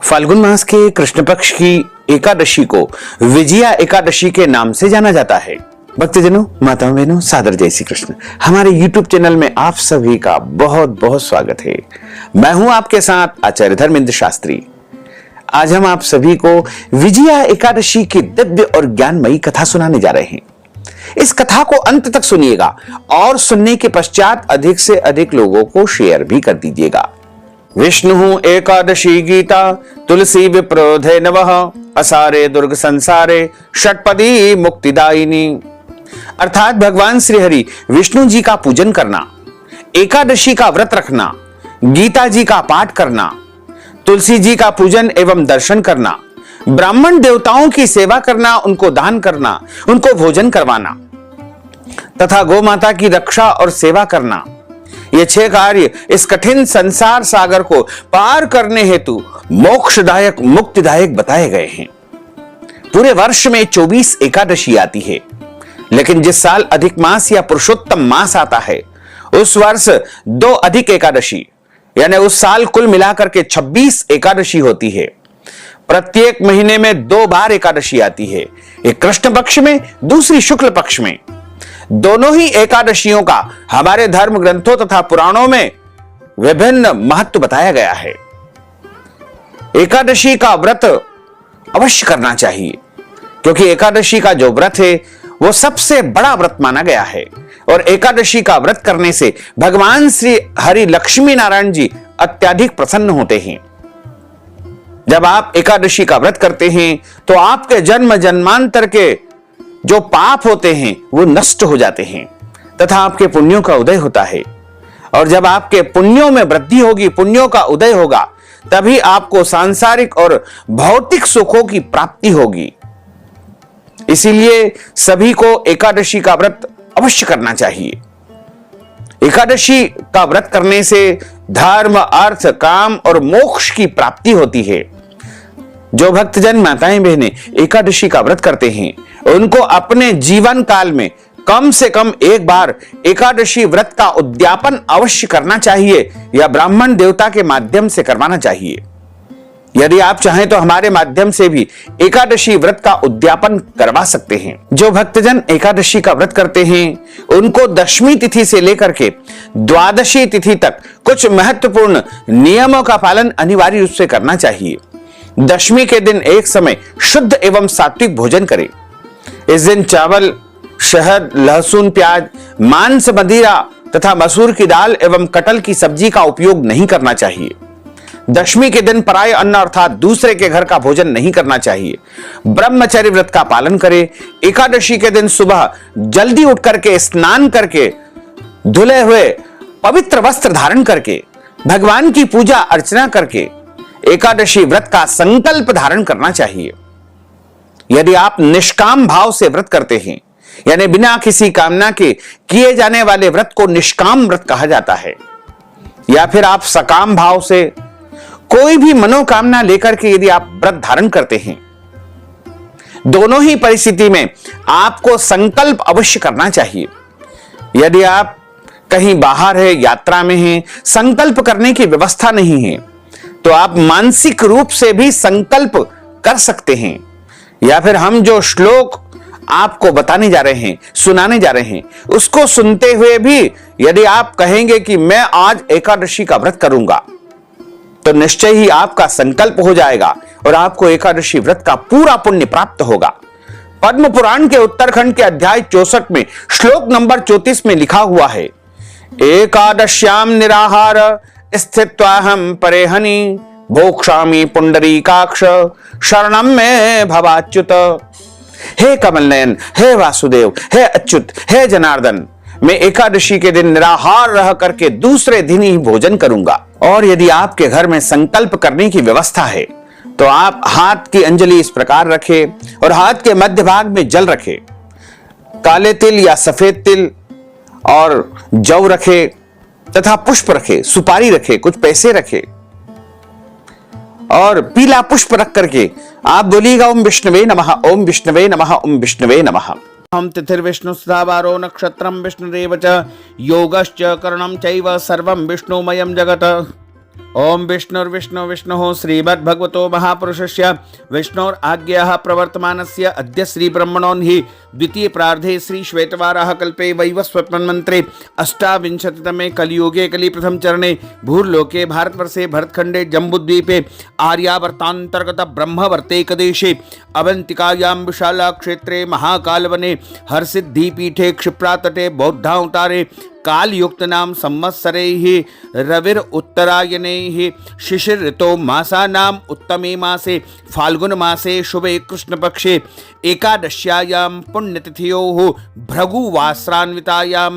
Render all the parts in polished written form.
फाल्गुन मास के कृष्ण पक्ष की एकादशी को विजया एकादशी के नाम से जाना जाता है। भक्तजनों, माताओं, बहनों, सादर जय श्री कृष्ण। हमारे YouTube चैनल में आप सभी का बहुत बहुत स्वागत है। मैं हूं आपके साथ आचार्य धर्मेंद्र शास्त्री। आज हम आप सभी को विजया एकादशी की दिव्य और ज्ञानमयी कथा सुनाने जा रहे हैं। इस कथा को अंत तक सुनिएगा और सुनने के पश्चात अधिक से अधिक लोगों को शेयर भी कर दीजिएगा। विष्णु एकादशी गीता तुलसी विप्रोधे नवः असारे दुर्ग संसारे षटपदी मुक्तिदायिनी। अर्थात भगवान श्री हरि विष्णु जी का पूजन करना, एकादशी का व्रत रखना, गीता जी का पाठ करना, तुलसी जी का पूजन एवं दर्शन करना, ब्राह्मण देवताओं की सेवा करना, उनको दान करना, उनको भोजन करवाना तथा गौ माता की रक्षा और सेवा करना, ये 6 कार्य इस कठिन संसार सागर को पार करने हेतु मोक्षदायक मुक्तिदायक बताए गए हैं। पूरे वर्ष में 24 एकादशी आती है, लेकिन जिस साल अधिक मास या पुरुषोत्तम मास आता है उस वर्ष 2 अधिक एकादशी यानी उस साल कुल मिलाकर के 26 एकादशी होती है। प्रत्येक महीने में 2 बार एकादशी आती है, एक कृष्ण पक्ष में, दूसरी शुक्ल पक्ष में। दोनों ही एकादशियों का हमारे धर्म ग्रंथों तथा पुराणों में विभिन्न महत्व बताया गया है। एकादशी का व्रत अवश्य करना चाहिए, क्योंकि एकादशी का जो व्रत है वो सबसे बड़ा व्रत माना गया है और एकादशी का व्रत करने से भगवान श्री हरि लक्ष्मी नारायण जी अत्यधिक प्रसन्न होते हैं। जब आप एकादशी का व्रत करते हैं तो आपके जन्म जन्मांतर के जो पाप होते हैं वो नष्ट हो जाते हैं तथा आपके पुण्यों का उदय होता है। और जब आपके पुण्यों में वृद्धि होगी, पुण्यों का उदय होगा, तभी आपको सांसारिक और भौतिक सुखों की प्राप्ति होगी। इसीलिए सभी को एकादशी का व्रत अवश्य करना चाहिए। एकादशी का व्रत करने से धर्म, अर्थ, काम और मोक्ष की प्राप्ति होती है। जो भक्तजन माताएं बहनें एकादशी का व्रत करते हैं उनको अपने जीवन काल में कम से कम एक बार एकादशी व्रत का उद्यापन अवश्य करना चाहिए या ब्राह्मण देवता के माध्यम से करवाना चाहिए। यदि आप चाहें तो हमारे माध्यम से भी एकादशी व्रत का उद्यापन करवा सकते हैं। जो भक्तजन एकादशी का व्रत करते हैं उनको दशमी तिथि से लेकर के द्वादशी तिथि तक कुछ महत्वपूर्ण नियमों का पालन अनिवार्य रूप से करना चाहिए। दशमी के दिन एक समय शुद्ध एवं सात्विक भोजन करें। इस दिन चावल, शहद, लहसुन, प्याज, मांस, मदिरा तथा मसूर की दाल एवं कटल की सब्जी का उपयोग नहीं करना चाहिए। दशमी के दिन पराय अन्न अर्थात दूसरे के घर का भोजन नहीं करना चाहिए। ब्रह्मचर्य व्रत का पालन करें। एकादशी के दिन सुबह जल्दी उठ करके स्नान करके धुले हुए पवित्र वस्त्र धारण करके भगवान की पूजा अर्चना करके एकादशी व्रत का संकल्प धारण करना चाहिए। यदि आप निष्काम भाव से व्रत करते हैं यानी बिना किसी कामना के किए जाने वाले व्रत को निष्काम व्रत कहा जाता है, या फिर आप सकाम भाव से कोई भी मनोकामना लेकर के यदि आप व्रत धारण करते हैं, दोनों ही परिस्थिति में आपको संकल्प अवश्य करना चाहिए। यदि आप कहीं बाहर है, यात्रा में हैं, संकल्प करने की व्यवस्था नहीं है तो आप मानसिक रूप से भी संकल्प कर सकते हैं, या फिर हम जो श्लोक आपको बताने जा रहे हैं, सुनाने जा रहे हैं, उसको सुनते हुए भी यदि आप कहेंगे कि मैं आज एकादशी का व्रत करूंगा तो निश्चय ही आपका संकल्प हो जाएगा और आपको एकादशी व्रत का पूरा पुण्य प्राप्त होगा। पद्म पुराण के उत्तरखंड के अध्याय 64 में श्लोक नंबर 34 में लिखा हुआ है, एकादश्याम निराहार स्थित्वाहम परेहनि भोक्षामि पुंडरीकाक्ष शरणम में भवाच्युत। हे कमल नयन, हे वासुदेव, हे अच्युत, हे जनार्दन, मैं एकादशी के दिन निराहार रह करके दूसरे दिन ही भोजन करूंगा। और यदि आपके घर में संकल्प करने की व्यवस्था है तो आप हाथ की अंजलि इस प्रकार रखें और हाथ के मध्य भाग में जल रखें। काले तिल या सफेद तिल और जौ रखे तथा पुष्प रखे, सुपारी रखे, कुछ पैसे रखे और पीला पुष्प रख करके आप बोलिएगा ओम विष्णवे नमः, ओम विष्णवे नमः, ओम विष्णवे नमः। हम तिथिर्विष्णु सुधावारो नक्षत्रम विष्णुरेव च योगश्च करणं चैव सर्वं विष्णुमयं जगत्। ओम विष्णुर्विष्णु विष्णु श्रीमद्भगवतो महापुरुषस्य विष्णोर आज्ञा प्रवर्तमानस्य अद्य श्री ब्रह्मणोन्हि द्वितीय प्रार्धे श्री श्वेतवाराह कल्पे वैवस्वत्मन् मंत्रे अष्टाविंशतितमे कलियुगे कलि प्रथम चरणे भूर्लोके भारतवर्षे भरतखंडे जम्बूद्वीपे आर्यावर्तांतर्गत ब्रह्मवर्तेकदेशे अवंतिकायां विशाला क्षेत्रे महाकालवने हरसिद्धि क्षिप्रातटे बौद्धावतारे कालयुक्त नाम संवत्सरे ही रविर उत्तरायणे ही शिशिर ऋतो मासा नाम उत्तमे मासे फाल्गुन मासे शुभे कृष्ण पक्षे एकादश्यायां पुण्यतिथ्योः भृगुवासरान्वितायां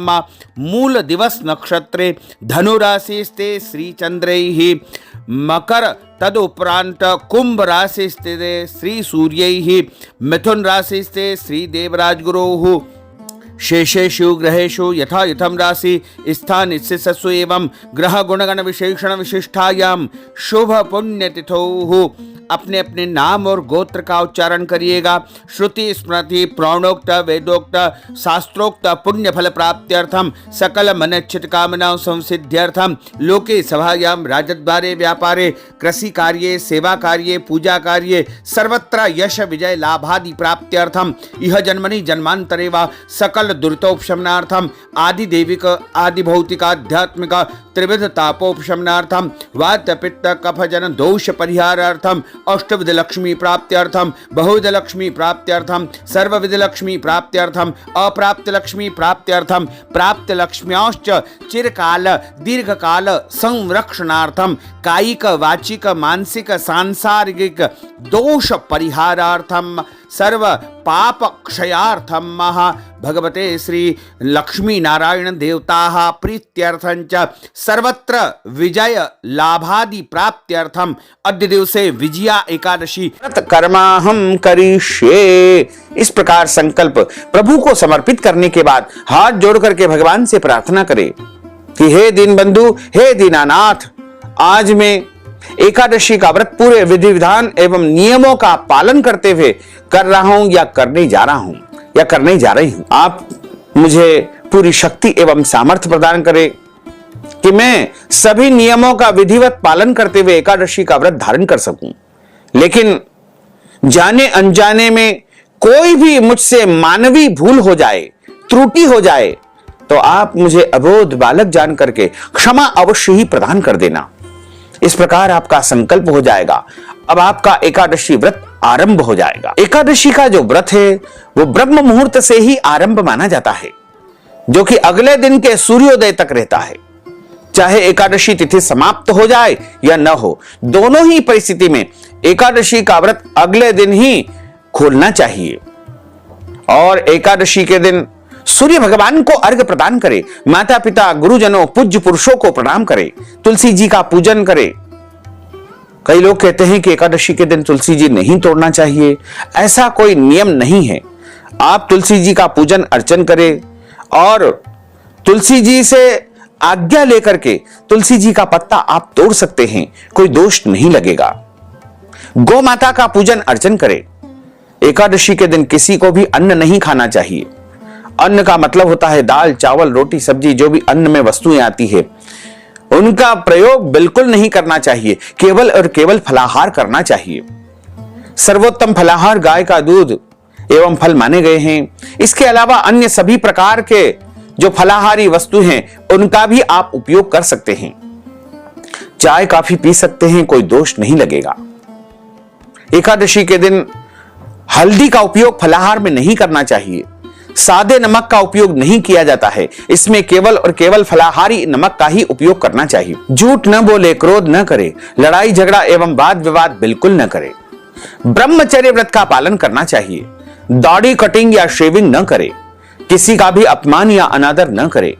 मूल दिवस नक्षत्रे धनुराशिस्ते श्रीचंद्रैः मकर तदुपरांत कुंभ राशि स्थिते श्री सूर्यैः मिथुन राशिस्ते श्री देवराज गुरोः शेषेषु ग्रहेषु यथा यथम राशि स्थान स्थितस्सु एवं ग्रह गुणगण विशेषण विशिष्टायां शुभ पुण्यतिथौ अपने अपने नाम और गोत्र का उच्चारण करिएगा। श्रुति स्मृति प्रणोक्त वेदोक्त शास्त्रोक्त पुण्य फल प्राप्त्यर्थम सकल मनच्चित कामनाओं संसिद्ध्यर्थम लोके सभायां राजद्वारे व्यापारे कृषि कार्ये सेवा कार्ये पूजा कार्ये सर्वत्र यश विजय लाभादि प्राप्त्यर्थम इह जन्मनि जन्मांतरे वा सकल दुरितोपशमनार्थम आदि दैविक आदि भौतिक आध्यात्मिक त्रिविध तापोपशमनार्थम वात पित्त कफ जन दोष परिहारार्थम अष्टविध लक्ष्मी प्राप्त्यर्थम बहुविध लक्ष्मी प्राप्त्यर्थम सर्वविध लक्ष्मी प्राप्त्यर्थम अप्राप्त लक्ष्मी प्राप्त्यर्थम प्राप्त लक्ष्म्याश्च चिरकाल दीर्घकाल संरक्षणार्थम कायिक वाचिक मानसिक सांसारिक दोष परिहारार्थम सर्व पाप क्षयार्थम महा भगवते श्री लक्ष्मी नारायण देवताः प्रीत्यर्थंच सर्वत्र विजय लाभादि प्राप्त्यर्थम अद्य दिवसे विजया एकादशी कर्माहम करिष्ये। इस प्रकार संकल्प प्रभु को समर्पित करने के बाद हाथ जोड़ करके भगवान से प्रार्थना करें कि हे दीनबंधु, हे दीनानाथ, आज मैं एकादशी का व्रत पूरे विधि विधान एवं नियमों का पालन करते हुए कर रहा हूं या करने जा रहा हूं या करने जा रही हूं। आप मुझे पूरी शक्ति एवं सामर्थ्य प्रदान करें कि मैं सभी नियमों का विधिवत पालन करते हुए एकादशी का व्रत धारण कर सकूं। लेकिन जाने अनजाने में कोई भी मुझसे मानवीय भूल हो जाए, त्रुटि हो जाए, तो आप मुझे अबोध बालक जान करके क्षमा अवश्य ही प्रदान कर देना। इस प्रकार आपका संकल्प हो जाएगा। अब आपका एकादशी व्रत आरंभ हो जाएगा। एकादशी का जो व्रत है वो ब्रह्म मुहूर्त से ही आरंभ माना जाता है, जो कि अगले दिन के सूर्योदय तक रहता है। चाहे एकादशी तिथि समाप्त हो जाए या न हो, दोनों ही परिस्थिति में एकादशी का व्रत अगले दिन ही खोलना चाहिए। और एकादशी के दिन सूर्य भगवान को अर्घ्य प्रदान करे, माता पिता गुरुजनों पूज्य पुरुषों को प्रणाम करे, तुलसी जी का पूजन करे। कई लोग कहते हैं कि एकादशी के दिन तुलसी जी नहीं तोड़ना चाहिए। ऐसा कोई नियम नहीं है। आप तुलसी जी का पूजन अर्चन करें और तुलसी जी से आज्ञा लेकर के तुलसी जी का पत्ता आप तोड़ सकते हैं, कोई दोष नहीं लगेगा। गौ माता का पूजन अर्चन करें। एकादशी के दिन किसी को भी अन्न नहीं खाना चाहिए। अन्न का मतलब होता है दाल चावल रोटी सब्जी, जो भी अन्न में वस्तुएं आती है उनका प्रयोग बिल्कुल नहीं करना चाहिए। केवल और केवल फलाहार करना चाहिए। सर्वोत्तम फलाहार गाय का दूध एवं फल माने गए हैं। इसके अलावा अन्य सभी प्रकार के जो फलाहारी वस्तु हैं उनका भी आप उपयोग कर सकते हैं। चाय काफी पी सकते हैं, कोई दोष नहीं लगेगा। एकादशी के दिन हल्दी का उपयोग फलाहार में नहीं करना चाहिए। सादे नमक का उपयोग नहीं किया जाता है। इसमें केवल और केवल फलाहारी नमक का ही उपयोग करना चाहिए। झूठ न बोले, क्रोध न करे, लड़ाई झगड़ा एवं वाद विवाद बिल्कुल न करे। ब्रह्मचर्य व्रत का पालन करना चाहिए। दाढ़ी कटिंग या शेविंग न करे। किसी का भी अपमान या अनादर न करे।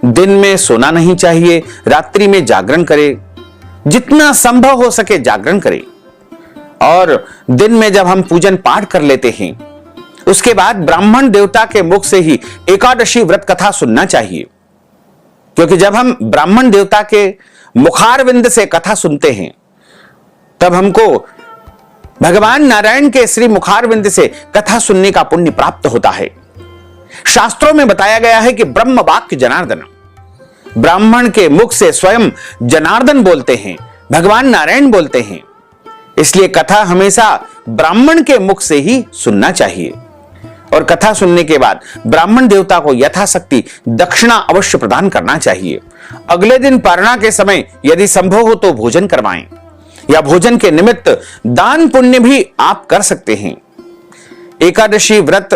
दिन में सोना नहीं चाहिए। रात्रि में जागरण करे। जितना संभव हो सके जागरण करे। और दिन में जब हम पूजन पाठ कर लेते हैं उसके बाद ब्राह्मण देवता के मुख से ही एकादशी व्रत कथा सुनना चाहिए। क्योंकि जब हम ब्राह्मण देवता के मुखारविंद से कथा सुनते हैं तब हमको भगवान नारायण के श्री मुखारविंद से कथा सुनने का पुण्य प्राप्त होता है। शास्त्रों में बताया गया है कि ब्रह्म वाक्य जनार्दन, ब्राह्मण के मुख से स्वयं जनार्दन बोलते हैं। भगवान नारायण बोलते हैं। इसलिए कथा हमेशा ब्राह्मण के मुख से ही सुनना चाहिए और कथा सुनने के बाद ब्राह्मण देवता को यथाशक्ति दक्षिणा अवश्य प्रदान करना चाहिए। अगले दिन पारणा के समय यदि संभव हो तो भोजन करवाएं या भोजन के निमित्त दान पुण्य भी आप कर सकते हैं। एकादशी व्रत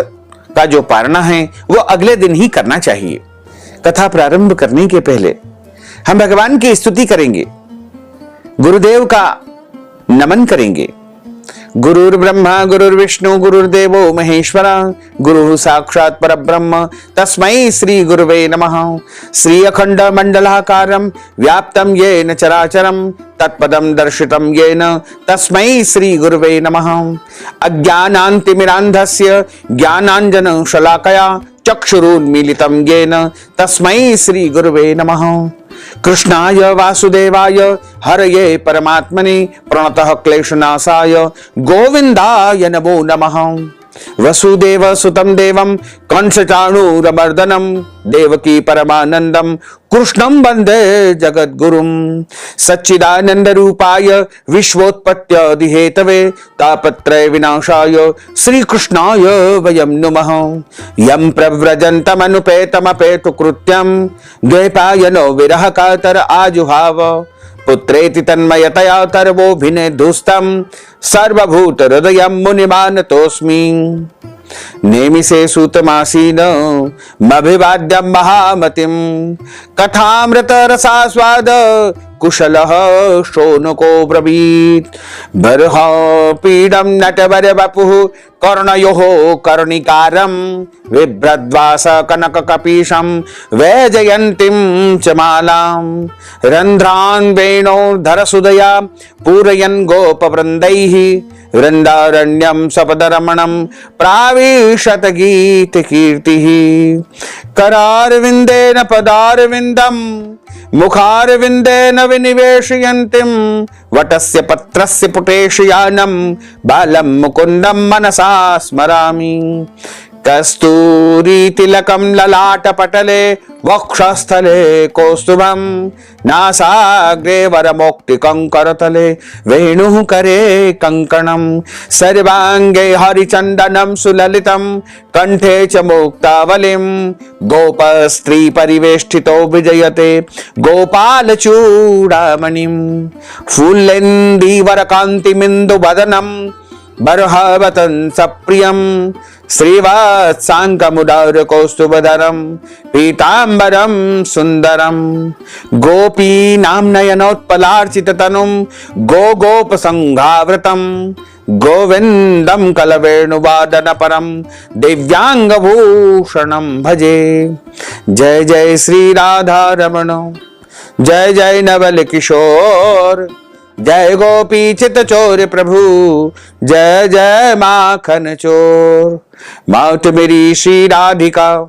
का जो पारणा है वो अगले दिन ही करना चाहिए। कथा प्रारंभ करने के पहले हम भगवान की स्तुति करेंगे, गुरुदेव का नमन करेंगे। गुरुर्ब्रह्मा गुरुर्विष्णु गुरुर्देवो महेश्वरा गुरु साक्षात् परब्रह्म तस्मै श्री गुरुवे नमः। श्री अखंड मंडलाकारं व्याप्तं येन चराचरं तत्पदं दर्शितं येन तस्मै श्री गुरुवे नमः। अज्ञानान्तिमिरान्धस्य ज्ञानाञ्जनशलाकया चक्षुरुन्मीलितं येन तस्मै श्री गुरुवे नमः। कृष्णाय वासुदेवाय हरये परमात्मने प्रणतः क्लेशनाशाय गोविन्दाय नमो नमः। वसुदेव सुतं देवं कंसचाणूरमर्दनं देवकी परमानंदं कृष्णं वंदे जगद्गुरुं। सच्चिदानंद रूपाय विश्वोत्पत्त्यादिहेतवे तापत्रय विनाशाय श्री कृष्णाय वयं नुमः। यं प्रव्रजन्तमनुपेतमपेतु कृत्यं द्वैपायनो विरह कातर आजुहाव पुत्रेति तन्मयतया तर्वोभिनेदुस्तं सर्वभूत हृदयं मुनिमानतोऽस्मि। नेमिषे सूतमासीन मभिवाद्यं महामतिं कथामृत रसास्वाद कुशलः शौनको ब्रवीत्। बर्ह पीडं नटवर वपुः कर्णयोः कर्णिकारं बिभ्रद्वास कनक कपीशं वैजयन्तीं च मालां। रन्ध्रान् वेणोर्धर सुदया पूरयन् गोपवृन्दैः वृन्दारण्यं सपदरमणं प्राविशत गीत कीर्तिः। करारविन्देन पदारविन्दं मुखारविन्देन विनिवेशयन्तीं वटस्य पत्रस्य पुटेशयानं बालं मुकुन्दं मनसा स्मरामि। कस्तूरी तिलकं ललाटपटले वक्षस्थले कौस्तुभं नासाग्रे वरमौक्तिकं करतले वेणुः करे कंकणं। सर्वांगे हरिचन्दनं सुललितं कंठे च मुक्तावलिं गोपस्त्री परिवेष्टितो विजयते गोपालचूडामणिं। फुल्लेन्दीवरकान्तिमिन्दुवदनं बर्हवतं सप्रियं श्रीवत्साङ्गमुदार कौस्तुभधरं पीताम्बरं सुन्दरं। गोपीनां नयनोत्पलार्चिततनुं गोगोपसंघावृतं गोविन्दं कलवेणुवादनपरं दिव्याङ्गभूषणं भजे। जय जय श्री राधारमण जय जय नवल किशोर जय गोपी चित चोर प्रभु जय जय माखन चोर। मात मेरी श्री राधिका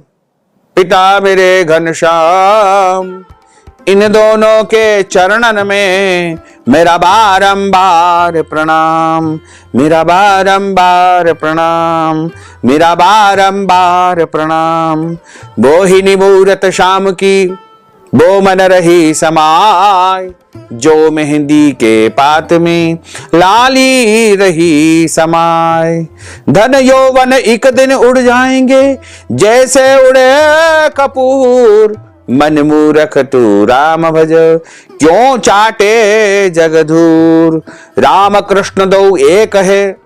पिता मेरे घनश्याम इन दोनों के चरणन में मेरा बारंबार प्रणाम मेरा बारंबार प्रणाम मेरा बारंबार प्रणाम। मोहिनी मूरत श्याम की वो मन रही समाय जो मेहंदी के पात में लाली रही समाय। धन यौवन एक दिन उड़ जाएंगे जैसे उड़े कपूर मन मूरख तू राम भज क्यों चाटे जगधूर। राम कृष्ण दो एक है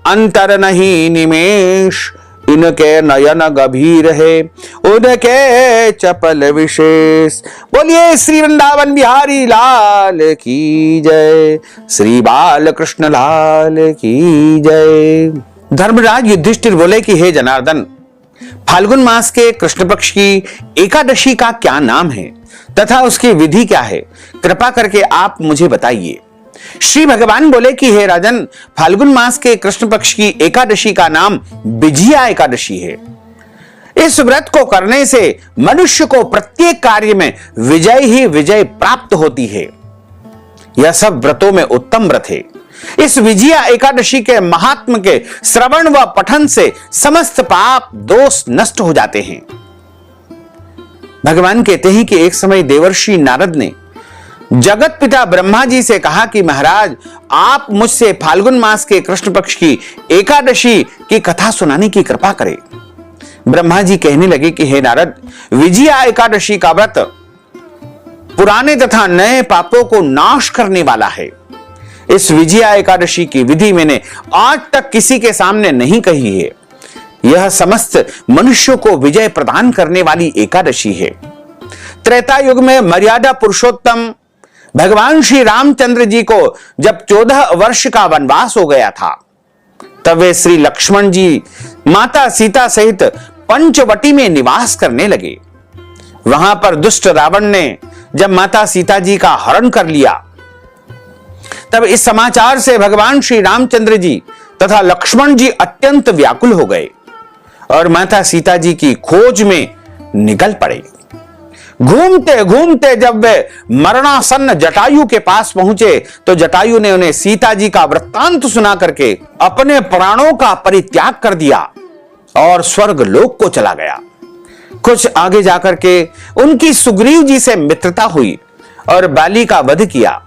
अंतर नहीं निमेष इनके नयन गभीर है उनके चपल विशेष। बोलिए श्री वृंदावन बिहारी लाल की जय श्री बाल कृष्ण लाल की जय। धर्मराज युधिष्ठिर बोले कि हे जनार्दन फाल्गुन मास के कृष्ण पक्ष की एकादशी का क्या नाम है तथा उसकी विधि क्या है, कृपा करके आप मुझे बताइए। श्री भगवान बोले कि हे राजन फाल्गुन मास के कृष्ण पक्ष की एकादशी का नाम विजया एकादशी है। इस व्रत को करने से मनुष्य को प्रत्येक कार्य में विजय ही विजय प्राप्त होती है। यह सब व्रतों में उत्तम व्रत है। इस विजया एकादशी के महात्म के श्रवण व पठन से समस्त पाप दोष नष्ट हो जाते हैं। भगवान कहते हैं कि एक समय देवर्षि नारद ने जगत पिता ब्रह्मा जी से कहा कि महाराज, आप मुझसे फाल्गुन मास के कृष्ण पक्ष की एकादशी की कथा सुनाने की कृपा करें। ब्रह्मा जी कहने लगे कि हे नारद, विजया एकादशी का व्रत पुराने तथा नए पापों को नाश करने वाला है। इस विजया एकादशी की विधि मैंने आज तक किसी के सामने नहीं कही है। यह समस्त मनुष्यों को विजय प्रदान करने वाली एकादशी है। त्रेता युग में मर्यादा पुरुषोत्तम भगवान श्री रामचंद्र जी को जब 14 वर्ष का वनवास हो गया था, तब वे श्री लक्ष्मण जी माता सीता सहित पंचवटी में निवास करने लगे। वहां पर दुष्ट रावण ने जब माता सीता जी का हरण कर लिया, तब इस समाचार से भगवान श्री रामचंद्र जी तथा लक्ष्मण जी अत्यंत व्याकुल हो गए और माता सीता जी की खोज में निकल पड़े। घूमते घूमते जब वे मरणासन्न जटायु के पास पहुंचे, तो जटायु ने उन्हें सीता जी का वृत्तांत सुना करके अपने प्राणों का परित्याग कर दिया और स्वर्ग लोक को चला गया। कुछ आगे जाकर के उनकी सुग्रीव जी से मित्रता हुई और बाली का वध किया।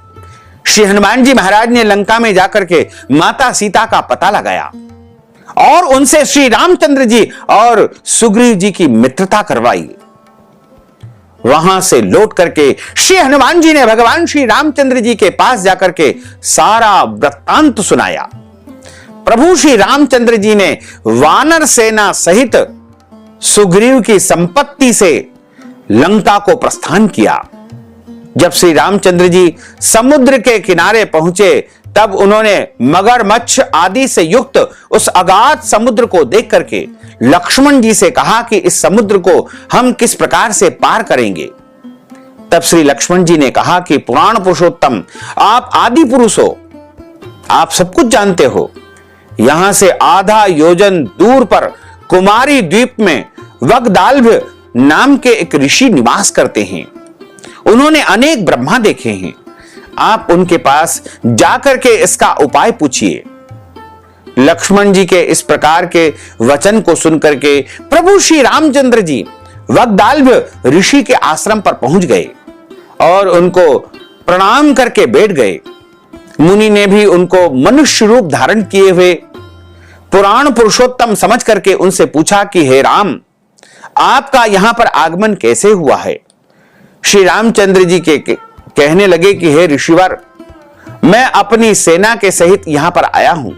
श्री हनुमान जी महाराज ने लंका में जाकर के माता सीता का पता लगाया और उनसे श्री रामचंद्र जी और सुग्रीव जी की मित्रता करवाई। वहां से लौट करके श्री हनुमान जी ने भगवान श्री रामचंद्र जी के पास जाकर के सारा वृत्तांत सुनाया। प्रभु श्री रामचंद्र जी ने वानर सेना सहित सुग्रीव की संपत्ति से लंका को प्रस्थान किया। जब श्री रामचंद्र जी समुद्र के किनारे पहुंचे, तब उन्होंने मगरमच्छ आदि से युक्त उस अगाध समुद्र को देख करके लक्ष्मण जी से कहा कि इस समुद्र को हम किस प्रकार से पार करेंगे। तब श्री लक्ष्मण जी ने कहा कि पुराण पुरुषोत्तम, आप आदि पुरुष हो, आप सब कुछ जानते हो। यहां से आधा योजन दूर पर कुमारी द्वीप में वगदाल्भ नाम के एक ऋषि निवास करते हैं। उन्होंने अनेक ब्रह्मा देखे हैं। आप उनके पास जाकर के इसका उपाय पूछिए। लक्ष्मण जी के इस प्रकार के वचन को सुनकर के प्रभु श्री रामचंद्र जी वगदाल्भ ऋषि के आश्रम पर पहुंच गए और उनको प्रणाम करके बैठ गए। मुनि ने भी उनको मनुष्य रूप धारण किए हुए पुराण पुरुषोत्तम समझ करके उनसे पूछा कि हे राम, आपका यहां पर आगमन कैसे हुआ है। श्री रामचंद्र जी के कहने लगे कि हे ऋषिवर, मैं अपनी सेना के सहित यहां पर आया हूं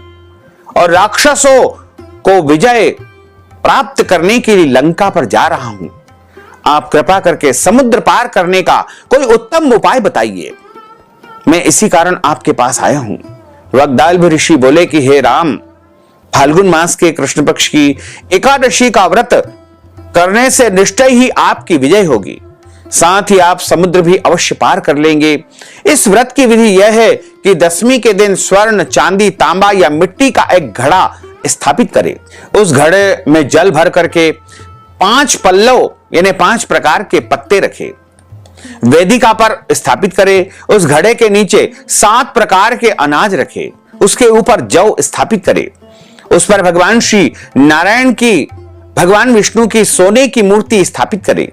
और राक्षसों को विजय प्राप्त करने के लिए लंका पर जा रहा हूं। आप कृपा करके समुद्र पार करने का कोई उत्तम उपाय बताइए। मैं इसी कारण आपके पास आया हूं। वगदाल्भ ऋषि बोले कि हे राम, फाल्गुन मास के कृष्ण पक्ष की एकादशी का व्रत करने से निश्चय ही आपकी विजय होगी। साथ ही आप समुद्र भी अवश्य पार कर लेंगे। इस व्रत की विधि यह है कि दशमी के दिन स्वर्ण, चांदी, तांबा या मिट्टी का एक घड़ा स्थापित करें। उस घड़े में जल भर करके 5 पल्लव यानी 5 प्रकार के पत्ते रखे, वेदिका पर स्थापित करे। उस घड़े के नीचे 7 प्रकार के अनाज रखे, उसके ऊपर जौ स्थापित करे। उस पर भगवान श्री नारायण की, भगवान विष्णु की सोने की मूर्ति स्थापित करे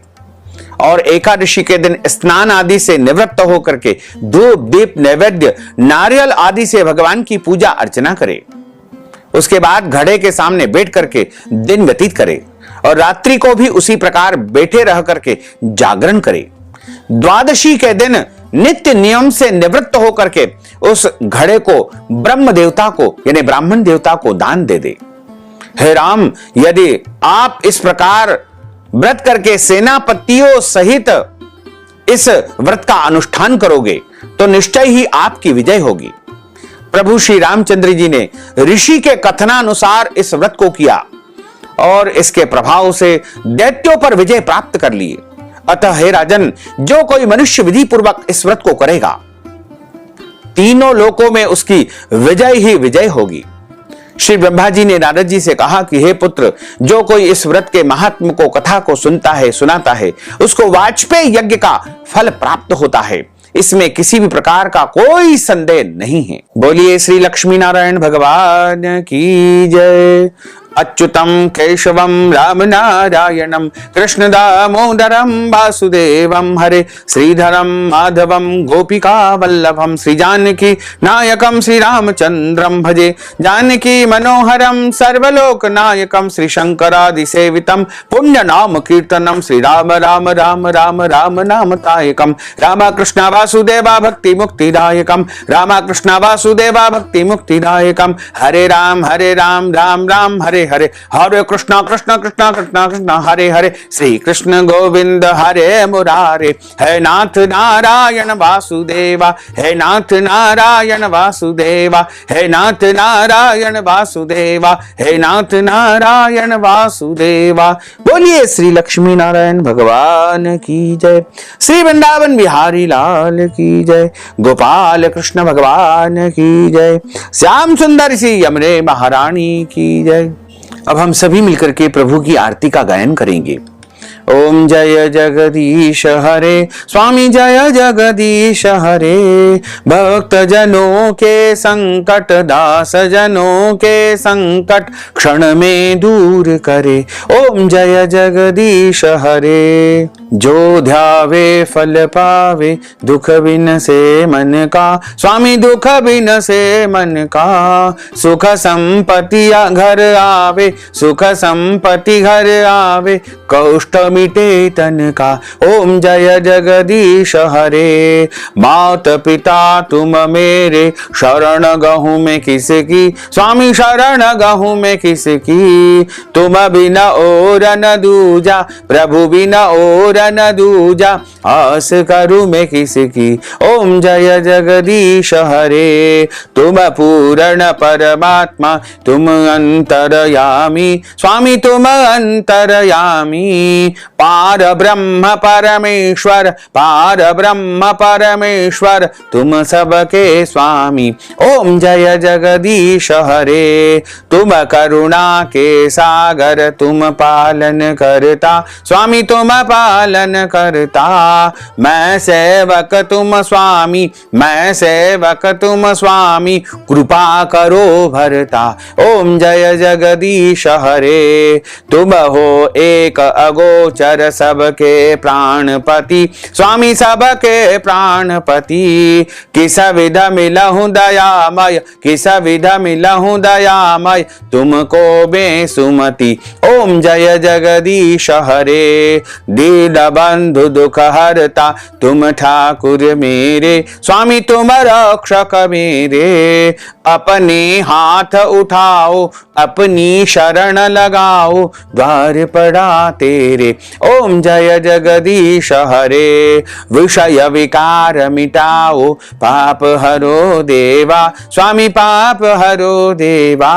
और एकादशी के दिन स्नान आदि से निवृत्त होकर के धूप, दीप, नैवेद्य, नारियल आदि से भगवान की पूजा अर्चना करे। उसके बाद घड़े के सामने बैठ करके दिन व्यतीत करे और रात्रि को भी उसी प्रकार बैठे रह करके जागरण करे। द्वादशी के दिन नित्य नियम से निवृत्त होकर के उस घड़े को ब्रह्म देवता को यानी ब्राह्मण देवता को दान दे दे। हे राम, यदि आप इस प्रकार व्रत करके सेनापतियों सहित इस व्रत का अनुष्ठान करोगे तो निश्चय ही आपकी विजय होगी। प्रभु श्री रामचंद्र जी ने ऋषि के कथनानुसार इस व्रत को किया और इसके प्रभाव से दैत्यों पर विजय प्राप्त कर ली। अतः हे राजन, जो कोई मनुष्य विधि पूर्वक इस व्रत को करेगा, तीनों लोकों में उसकी विजय ही विजय होगी। श्री ब्रह्मा जी ने नारद जी से कहा कि हे पुत्र, जो कोई इस व्रत के महात्म को, कथा को सुनता है, सुनाता है, उसको वाजपेय यज्ञ का फल प्राप्त होता है। इसमें किसी भी प्रकार का कोई संदेह नहीं है। बोलिए श्री लक्ष्मी नारायण भगवान की जय। अच्युतं केशवं राम नारायणं कृष्ण दामोदरं वासुदेवं हरे श्रीधरं माधवं गोपिका वल्लभं श्री जानकी नायकं श्री रामचंद्रं भजे जानकी मनोहरं सर्वलोक नायकं श्री शंकरादि सेवितं पुण्य नाम कीर्तनं श्री राम राम राम राम राम नाम तायकं रामकृष्ण वासुदेवा भक्ति मुक्तिदायकं रामकृष्ण वासुदेवा भक्ति मुक्तिदायकं हरे राम राम राम हरे हरे हरे कृष्ण कृष्ण कृष्ण कृष्ण कृष्ण हरे हरे श्री कृष्ण गोविंद हरे मुरारे हे नाथ नारायण वासुदेवा हे नाथ नारायण वासुदेवा हे नाथ नारायण वासुदेवा हे नाथ नारायण वासुदेवा। बोलिए श्री लक्ष्मी नारायण भगवान की जय, श्री वृंदावन बिहारी लाल की जय, गोपाल कृष्ण भगवान की जय, श्याम सुंदर सी यमुने महारानी की जय। अब हम सभी मिलकर के प्रभु की आरती का गायन करेंगे। ओम जय जगदीश हरे स्वामी जय जगदीश हरे, भक्त जनों के संकट दास जनों के संकट क्षण में दूर करे। ओम जय जगदीश हरे, जो ध्यावे फल पावे दुख बिन से मन का, स्वामी दुख बिन से मन का, सुख संपत्ति घर आवे सुख संपत्ति घर आवे, कष्ट मिटे तन का। ओम जय जगदीश हरे, मात पिता तुम मेरे शरण गहूं में किसकी, स्वामी शरण गहूं में किसकी, तुम बिना और न दूजा प्रभु बिना और न दूजा, आस करूं मैं किसकी। ओम जय जगदीश हरे, तुम पूर्ण परमात्मा तुम अंतरयामी, स्वामी तुम अंतरयामी, पार ब्रह्म परमेश्वर पार ब्रह्म परमेश्वर तुम सबके स्वामी। ओम जय जगदीश हरे, तुम करुणा के सागर तुम पालन करता, स्वामी तुम पालन करता, मैं सेवक तुम स्वामी मैं सेवक तुम स्वामी, कृपा करो भरता। ओम जय जगदीश हरे, तुम हो एक अगोचर सबके प्राणपति, स्वामी सबके प्राणपति, किस विध मिलहूं दयामय किस विध मिलहूं दयामय, तुमको बेसुमति। ओम जय जगदीश हरे, दीन बंधु दुख हरता तुम ठाकुर मेरे, स्वामी तुम रक्षक मेरे, अपने हाथ उठाओ अपनी शरण लगाओ, द्वार पड़ा तेरे। ओम जय जगदीश हरे, विषय विकार मिटाओ पाप हरो देवा, स्वामी पाप हरो देवा,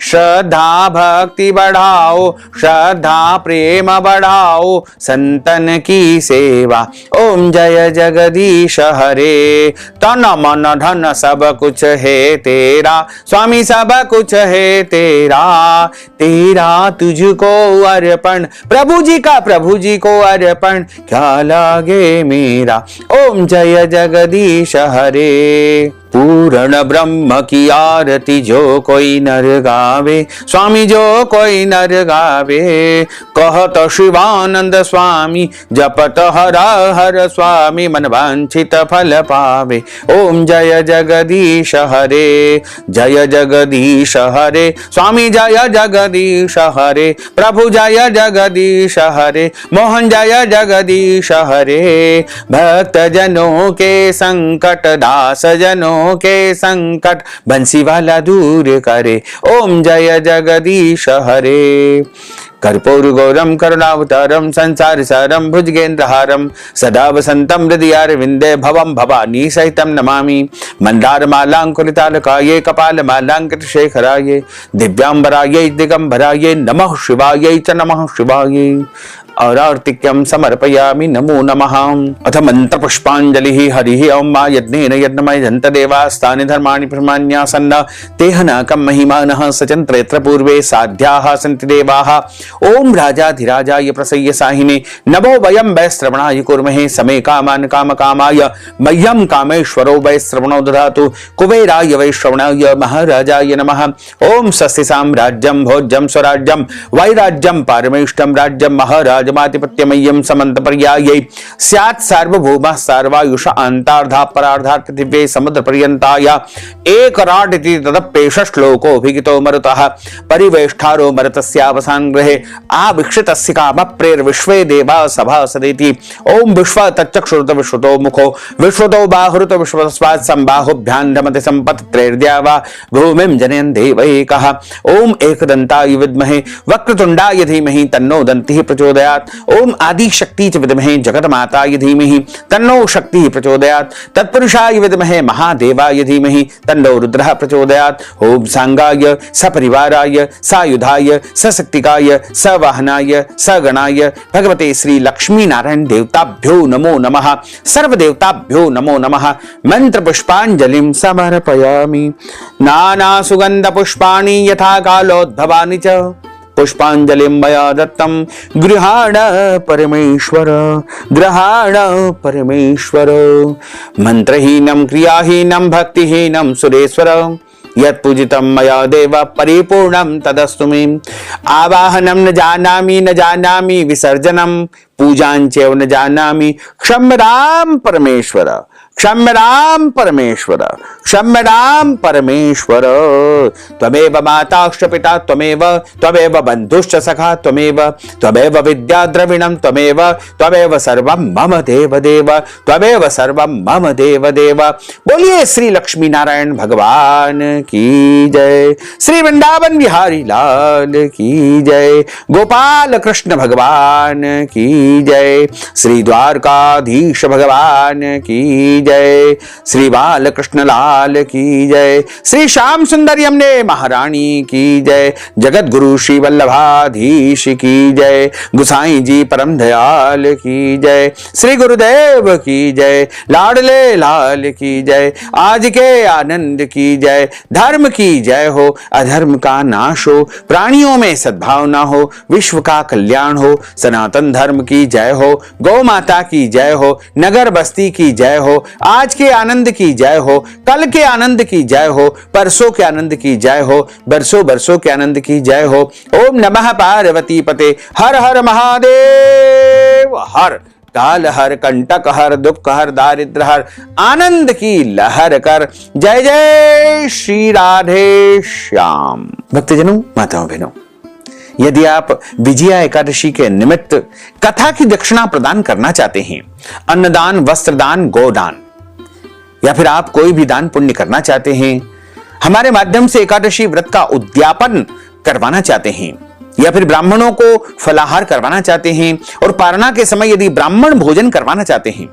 श्रद्धा भक्ति बढ़ाओ श्रद्धा प्रेम बढ़ाओ, संतन की सेवा। ओम जय जगदीश हरे, तन मन धन सब कुछ है तेरा, स्वामी सब कुछ है तेरा, तेरा तुझको अर्पण प्रभु जी को अर्पण, क्या लागे मेरा। ओम जय जगदीश हरे, पूर्ण ब्रह्म की आरती जो कोई नर गावे, स्वामी जो कोई नर गावे, कहत शिवानंद स्वामी जपत हर हर स्वामी, मन वांछित फल पावे। ओम जय जगदीश हरे, जय जगदीश हरे, स्वामी जय जगदीश हरे, प्रभु जय जगदीश हरे, मोहन जय जगदीश हरे, भक्त जनों के संकट दास जनों के संकट बंसी वाला दूर करे। ओम जय जगदीश हरे, कर्पूर गौरम करुणावतारम संसार सारम भुजगेन्द्रहारम, सदा वसंतम हृदयारविंदे भवम भवानी सहितम नमामि, मंदार मालांकुलितालकाये कपाल मालांकित शेखराये, दिव्यांबराये दिगंबराये, नमः शिवाये च नमः शिवाये। औरार्तिक्यं समर्पयामि नमो नमः। अथ मंत्र पुष्पांजलि। हरि ओम मा यज्ञेन यज्ञमय जन्त देवास्तानि धर्माणि प्रमाण्यासन्न तेह न कम महिमानः सचन्त्रेत्र पूर्वे साध्याः सन्ति देवाः। ओम राजाधिराजाय प्रसय्य साहिने नमो वयं वै श्रवणाय कुर्महे समे कामान् कामकामाय मह्यं कामेश्वरो वै श्रवणो ददातु कुबेराय वै श्रवणाय महाराजाय नमः। ओम स्वस्ति साम्राज्यं भोज्यं स्वराज्यं वैराज्यं पारमेष्टं राज्यं महाराजमाधिपत्यमय्यं समन्तपर्यायै स्यात् सार्वभौमः सर्वायुष अन्तार्धा परार्धा पृथिव्यै समुद्रपर्यन्ताय एकराट् इति तदप्येष श्लोकोऽभिहितो मरुतः परिवेष्टारो मरुतस्यावसान् गृहे आविक्षितस्य कामप्रेर्विश्वे देवा सभासदेति। ओम विश्व तच्चक्षुरुत विश्वतो मुखो विश्वतो बाहुरुत विश्वस्वात् संबाहुभ्यां धमति सम्पत्त्रैर्द्या वा भूमिं जनयन् देवैकः। ओम एकदन्ताय विद्महे वक्रतुण्डाय धीमहि तन्नो दन्तिः प्रचोदयात्। ओम आदिशक्ति च विद्महे जगन्माताय धीमहि तन्नो शक्तिः प्रचोदयात्। तत्पुरुषाय विद्महे महादेवाय धीमहि तन्नो रुद्रः प्रचोदयात्। ओम सांगाय सपरिवाराय सायुधाय सशक्तिकाय सवाहनाय सगणाय भगवते श्री लक्ष्मी नारायण देवताभ्यो नमो नमः। सर्वदेवताभ्यो नमो नमः। मंत्र पुष्पांजलिं समर्पयामि। नाना सुगंध पुष्पाणि यथा कालोद्भवानि च पुष्पांजलिं मया दत्तं गृहाण परमेश्वर गृहाण परमेश्वर। मंत्रहीनं क्रियाहीनं भक्तिहीनं सुरेश्वर यत्पूजितं मया देव परिपूर्णं तदस्तु मे। आवाहनं न जानामि विसर्जनं पूजाञ्चैव न जानामि क्षम्यतां परमेश्वर क्षम्यतां परमेश्वर क्षम्यतां परमेश्वर। त्वमेव माताश्च पिता त्वमेव बन्धुश्च सखा त्वमेव विद्या द्रविणं त्वमेव सर्वं मम देव त्वमेव सर्वं मम देव। बोलिए श्री लक्ष्मी नारायण भगवान की जय। श्री वृंदावन बिहारी लाल की जय। गोपाल कृष्ण भगवान की जय। श्री द्वारकाधीश भगवान की जय। श्री बाल कृष्ण लाल की जय। श्री श्याम सुंदर यमुने महारानी की जय। जगत गुरु श्री वल्लभाधीश की जय। गुसाई जी परम दयाल की जय। श्री गुरुदेव की जय। लाडले लाल की जय। आज के आनंद की जय। धर्म की जय हो अधर्म का नाश हो प्राणियों में सद्भावना हो विश्व का कल्याण हो सनातन धर्म की जय हो गौ माता की जय हो नगर बस्ती की जय हो आज के आनंद की जय हो कल के आनंद की जय हो परसों के आनंद की जय हो बरसों बरसों के आनंद की जय हो। ओम नमः पार्वती पते हर हर महादेव। हर काल हर कंटक हर दुख हर दारिद्र हर आनंद की लहर कर। जय जय श्री राधे श्याम। भक्तजनों माताओं बहनों, यदि आप विजया एकादशी के निमित्त कथा की दक्षिणा प्रदान करना चाहते हैं, अन्नदान वस्त्रदान गोदान या फिर आप कोई भी दान पुण्य करना चाहते हैं, हमारे माध्यम से एकादशी व्रत का उद्यापन करवाना चाहते हैं या फिर ब्राह्मणों को फलाहार करवाना चाहते हैं और पारणा के समय यदि ब्राह्मण भोजन करवाना चाहते हैं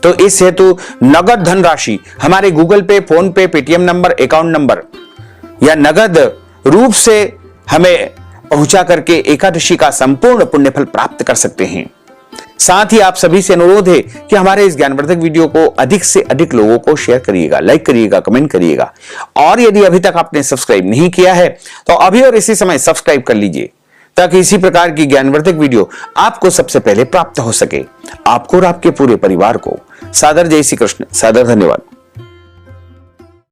तो इस हेतु नगद धनराशि हमारे गूगल पे फोन पे पेटीएम नंबर अकाउंट नंबर या नगद रूप से हमें पहुंचा करके एकादशी का संपूर्ण पुण्यफल प्राप्त कर सकते हैं। साथ ही आप सभी से अनुरोध है कि हमारे इस ज्ञानवर्धक वीडियो को अधिक से अधिक लोगों को शेयर करिएगा, लाइक करिएगा, कमेंट करिएगा और यदि अभी तक आपने सब्सक्राइब नहीं किया है तो अभी और इसी समय सब्सक्राइब कर लीजिए ताकि इसी प्रकार की ज्ञानवर्धक वीडियो आपको सबसे पहले प्राप्त हो सके। आपको और आपके पूरे परिवार को सादर जय श्री कृष्ण, सादर धन्यवाद।